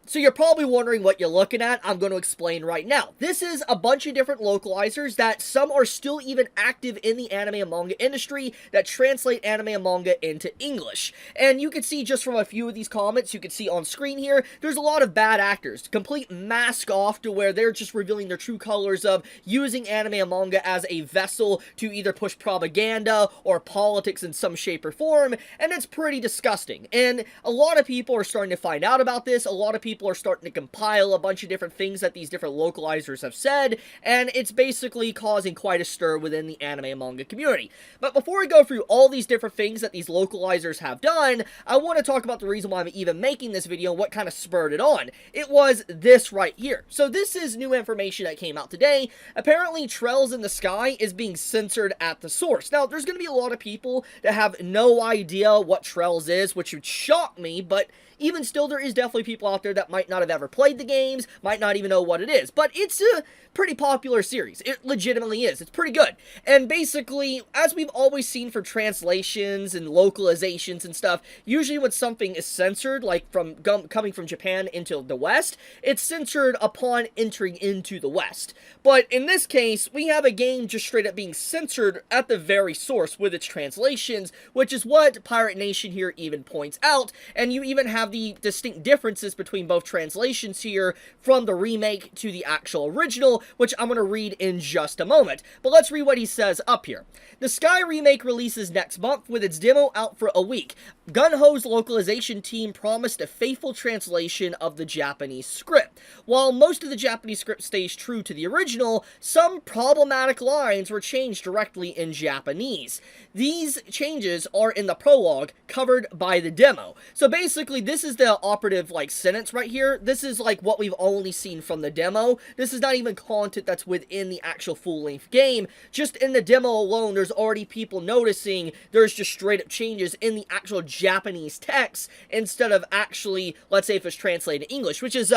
So you're probably wondering what you're looking at. I'm going to explain right now. This is a bunch of different localizers that some are still even active in the anime and manga industry that translate anime and manga into English. And you can see just from a few of these comments, you can see on screen here, there's a lot of bad actors. Complete mask off to where they're just revealing their true colors of using anime and manga as a vessel to either push propaganda or politics in some shape or form. And it's pretty disgusting. And a lot of people are starting to find out about this. A lot of people are starting to compile a bunch of different things that these different localizers have said, and it's basically causing quite a stir within the anime and manga community. But before we go through all these different things that these localizers have done, I want to talk about the reason why I'm even making this video and what kind of spurred it on. It was this right here. So this is new information that came out today. Apparently, Trails in the Sky is being censored at the source. Now, there's going to be a lot of people that have no idea what Trails is, which would shock me, but even still, there is definitely people out there that might not have ever played the games, might not even know what it is. But it's a pretty popular series. It legitimately is. It's pretty good. And basically, as we've always seen for translations and localizations and stuff, usually when something is censored, like from coming from Japan into the West, it's censored upon entering into the West. But in this case, we have a game just straight up being censored at the very source with its translations, which is what Pirate Nation here even points out. And you even have the distinct differences between both translations here from the remake to the actual original, which I'm going to read in just a moment. But let's read what he says up here. The Sky remake releases next month with its demo out for a week. GungHo's localization team promised a faithful translation of the Japanese script. While most of the Japanese script stays true to the original, some problematic lines were changed directly in Japanese. These changes are in the prologue covered by the demo. So basically, this is the operative sentence right here. This is what we've only seen from the demo. This is not even content that's within the actual full-length game. Just in the demo alone, there's already people noticing there's just straight up changes in the actual Japanese text instead of actually, let's say if it's translated in English, which is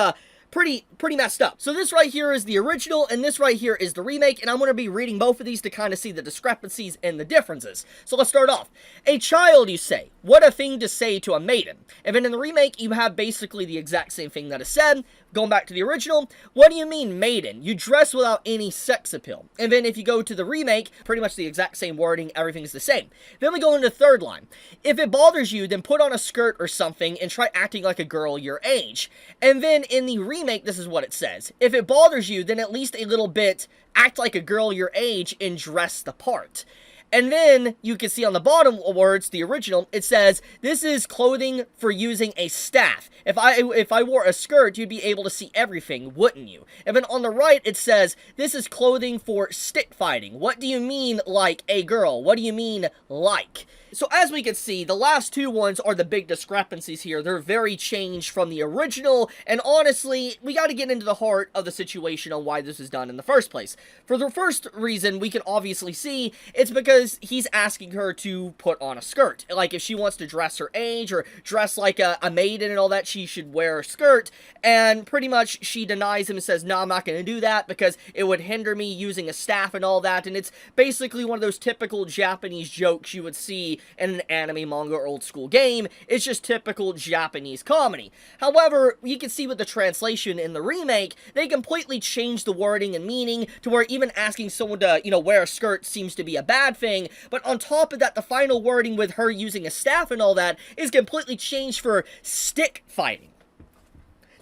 pretty messed up. So this right here is the original, and this right here is the remake, and I'm going to be reading both of these to kind of see the discrepancies and the differences. So let's start off. A child, you say. What a thing to say to a maiden. And then in the remake, you have basically the exact same thing that is said. Going back to the original, what do you mean maiden? You dress without any sex appeal. And then if you go to the remake, pretty much the exact same wording, everything's the same. Then we go into the third line. If it bothers you, then put on a skirt or something and try acting like a girl your age. And then in the remake, this is what it says. If it bothers you, then at least a little bit act like a girl your age and dress the part. And then you can see on the bottom words, the original, it says, this is clothing for using a staff. If I wore a skirt, you'd be able to see everything, wouldn't you? And then on the right, it says, this is clothing for stick fighting. What do you mean like a girl? What do you mean like? So as we can see, the last two ones are the big discrepancies here. They're very changed from the original, and honestly, we got to get into the heart of the situation on why this is done in the first place. For the first reason, we can obviously see, it's because he's asking her to put on a skirt. Like, if she wants to dress her age, or dress like a maiden and all that, she should wear a skirt, and pretty much she denies him and says, no, I'm not going to do that, because it would hinder me using a staff and all that, and it's basically one of those typical Japanese jokes you would see in an anime, manga, or old school game. It's just typical Japanese comedy. However, you can see with the translation in the remake, they completely changed the wording and meaning to where even asking someone to, wear a skirt seems to be a bad thing, but on top of that, the final wording with her using a staff and all that is completely changed for stick fighting.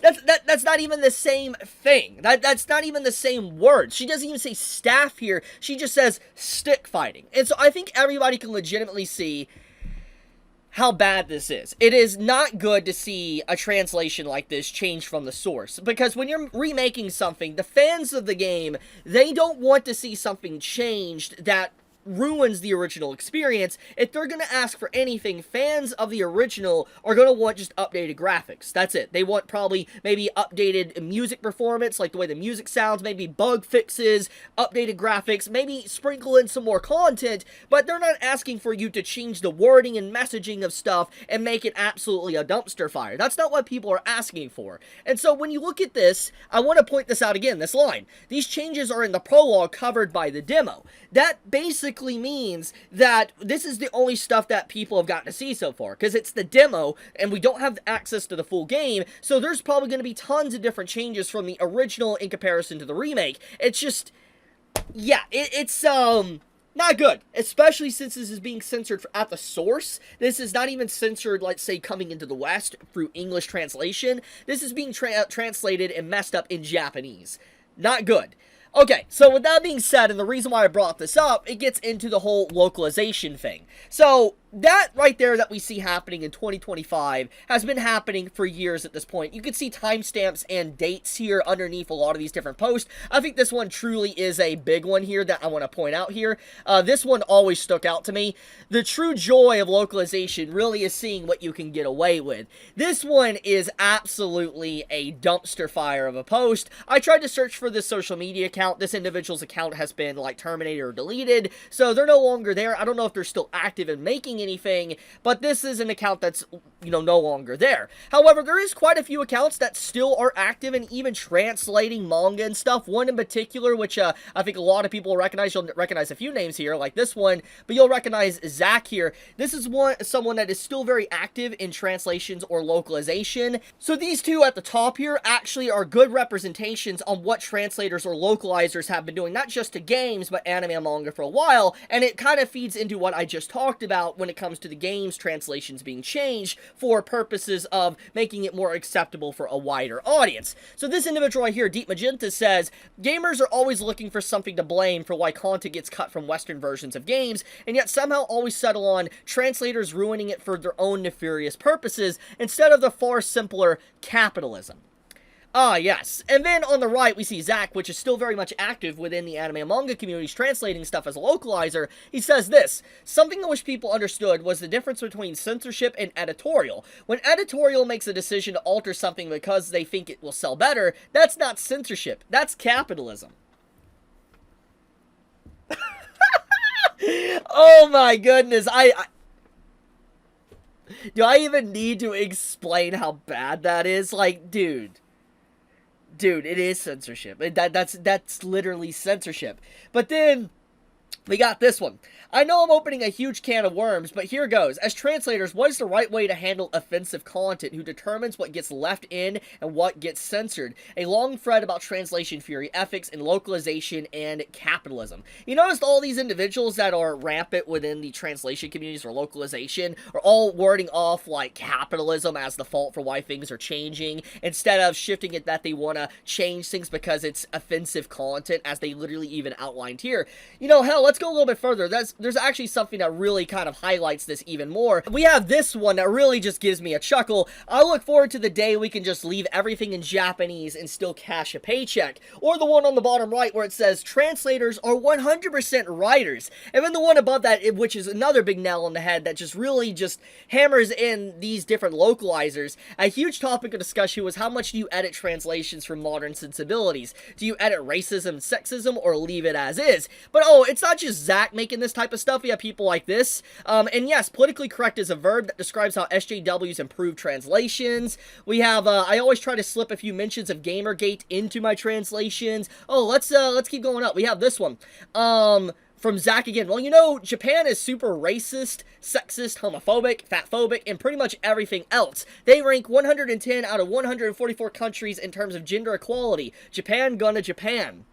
That's not even the same thing. That's not even the same word. She doesn't even say staff here. She just says stick fighting. And so I think everybody can legitimately see how bad this is. It is not good to see a translation like this change from the source. Because when you're remaking something, the fans of the game, they don't want to see something changed that ruins the original experience. If they're going to ask for anything, fans of the original are going to want just updated graphics. That's it. They want probably maybe updated music performance, like the way the music sounds, maybe bug fixes, updated graphics, maybe sprinkle in some more content, but they're not asking for you to change the wording and messaging of stuff and make it absolutely a dumpster fire. That's not what people are asking for. And so when you look at this, I want to point this out again, this line. These changes are in the prologue covered by the demo. That basically likely means that this is the only stuff that people have gotten to see so far, because it's the demo, and we don't have access to the full game, so there's probably going to be tons of different changes from the original in comparison to the remake. It's just, yeah, it's not good, especially since this is being censored at the source. This is not even censored, let's say, coming into the West through English translation. This is being translated and messed up in Japanese. Not good. Okay, so with that being said, and the reason why I brought this up, it gets into the whole localization thing. So, that right there that we see happening in 2025 has been happening for years at this point. You can see timestamps and dates here underneath a lot of these different posts. I think this one truly is a big one here that I want to point out here. This one always stuck out to me. The true joy of localization really is seeing what you can get away with. This one is absolutely a dumpster fire of a post. I tried to search for this social media account. This individual's account has been, like, terminated or deleted, so they're no longer there. I don't know if they're still active and making anything, but this is an account that's, you know, no longer there. However, there is quite a few accounts that still are active and even translating manga and stuff. One in particular, which I think a lot of people will recognize. You'll recognize a few names here, like this one, but you'll recognize Zach here. This is someone that is still very active in translations or localization. So these two at the top here actually are good representations on what translators or localizers have been doing, not just to games, but anime and manga for a while, and it kind of feeds into what I just talked about when it comes to the game's translations being changed for purposes of making it more acceptable for a wider audience. So this individual right here, Deep Magenta, says, gamers are always looking for something to blame for why content gets cut from Western versions of games, and yet somehow always settle on translators ruining it for their own nefarious purposes, instead of the far simpler capitalism. Ah, yes. And then on the right, we see Zach, which is still very much active within the anime and manga communities, translating stuff as a localizer. He says this: something I wish people understood was the difference between censorship and editorial. When editorial makes a decision to alter something because they think it will sell better, that's not censorship. That's capitalism. Oh my goodness. Do I even need to explain how bad that is? Like, dude, it is censorship. That's literally censorship. But then we got this one. I know I'm opening a huge can of worms, but here goes. As translators, what is the right way to handle offensive content? Who determines what gets left in and what gets censored? A long thread about translation fury, ethics, and localization and capitalism. You noticed all these individuals that are rampant within the translation communities or localization are all wording off like capitalism as the fault for why things are changing, instead of shifting it that they want to change things because it's offensive content, as they literally even outlined here. You know, hell, let's go a little bit further. There's actually something that really kind of highlights this even more. We have this one that really just gives me a chuckle. I look forward to the day we can just leave everything in Japanese and still cash a paycheck. Or the one on the bottom right where it says, translators are 100% writers. And then the one above that, which is another big nail on the head that just really just hammers in these different localizers. A huge topic of discussion was, how much do you edit translations for modern sensibilities? Do you edit racism and sexism or leave it as is? But oh, it's not just Zach making this type of stuff. We have people like this. And yes, politically correct is a verb that describes how SJWs improve translations. We have, I always try to slip a few mentions of Gamergate into my translations. Oh, let's keep going up. We have this one. From Zach again. Well, you know, Japan is super racist, sexist, homophobic, fatphobic, and pretty much everything else. They rank 110 out of 144 countries in terms of gender equality. Japan gonna Japan.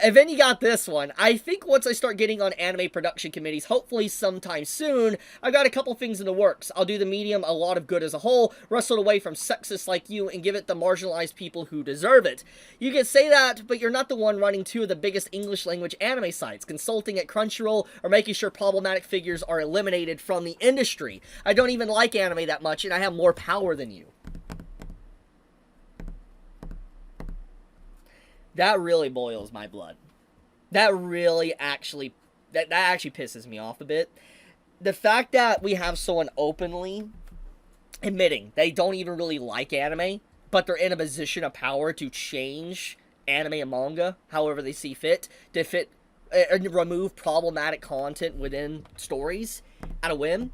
And then you got this one. I think once I start getting on anime production committees, hopefully sometime soon, I got a couple things in the works. I'll do the medium a lot of good as a whole, wrestle away from sexists like you, and give it the marginalized people who deserve it. You can say that, but you're not the one running two of the biggest English language anime sites, consulting at Crunchyroll, or making sure problematic figures are eliminated from the industry. I don't even like anime that much, and I have more power than you. That really boils my blood. That really actually, that actually pisses me off a bit. The fact that we have someone openly admitting they don't even really like anime, but they're in a position of power to change anime and manga however they see fit, to remove problematic content within stories at a whim,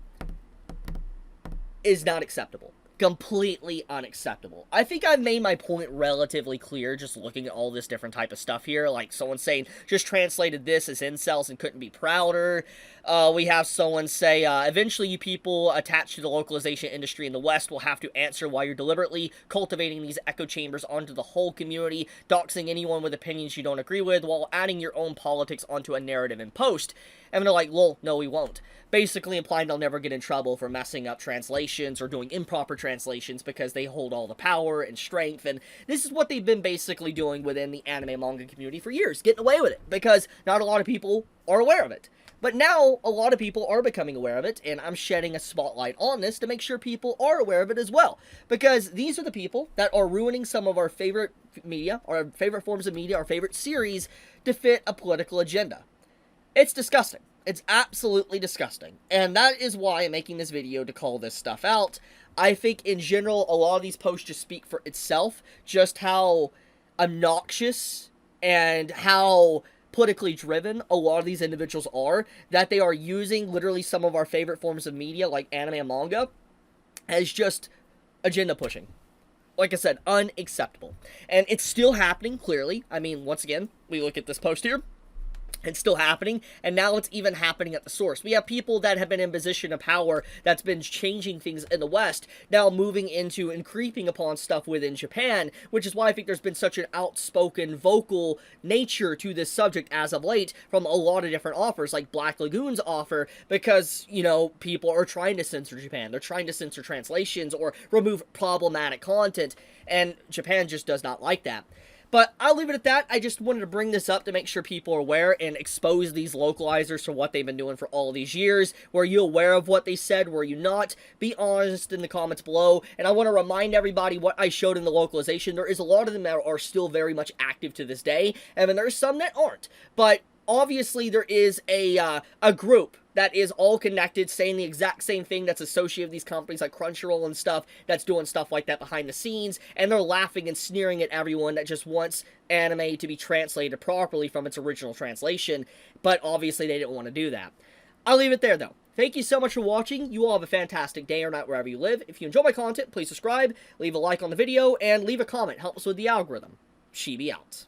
is not acceptable. completely unacceptable. I think I've made my point relatively clear just looking at all this different type of stuff here. Like someone saying, just translated this as incels and couldn't be prouder. We have someone say, eventually you people attached to the localization industry in the West will have to answer why you're deliberately cultivating these echo chambers onto the whole community, doxing anyone with opinions you don't agree with, while adding your own politics onto a narrative in post. And they're like, lol, no we won't. Basically implying they'll never get in trouble for messing up translations or doing improper translations because they hold all the power and strength, and this is what they've been basically doing within the anime manga community for years, getting away with it, because not a lot of people are aware of it. But now, a lot of people are becoming aware of it, and I'm shedding a spotlight on this to make sure people are aware of it as well. Because these are the people that are ruining some of our favorite media, our favorite forms of media, our favorite series, to fit a political agenda. It's disgusting. It's absolutely disgusting. And that is why I'm making this video, to call this stuff out. I think, in general, a lot of these posts just speak for itself, just how obnoxious and how politically driven a lot of these individuals are, that they are using literally some of our favorite forms of media, like anime and manga, as just agenda pushing. Like I said, unacceptable. And it's still happening, clearly. I mean, once again, we look at this post here. It's still happening, and now it's even happening at the source. We have people that have been in position of power that's been changing things in the West, now moving into and creeping upon stuff within Japan, which is why I think there's been such an outspoken, vocal nature to this subject as of late from a lot of different offers, like Black Lagoon's offer, because, you know, people are trying to censor Japan. They're trying to censor translations or remove problematic content, and Japan just does not like that. But I'll leave it at that. I just wanted to bring this up to make sure people are aware and expose these localizers for what they've been doing for all these years. Were you aware of what they said? Were you not? Be honest in the comments below. And I want to remind everybody what I showed in the localization. There is a lot of them that are still very much active to this day, and then there's some that aren't. But obviously there is a group that is all connected, saying the exact same thing, that's associated with these companies like Crunchyroll and stuff, that's doing stuff like that behind the scenes, and they're laughing and sneering at everyone that just wants anime to be translated properly from its original translation, but obviously they didn't want to do that. I'll leave it there, though. Thank you so much for watching. You all have a fantastic day or night wherever you live. If you enjoy my content, please subscribe, leave a like on the video, and leave a comment. Help us with the algorithm. Chibi out.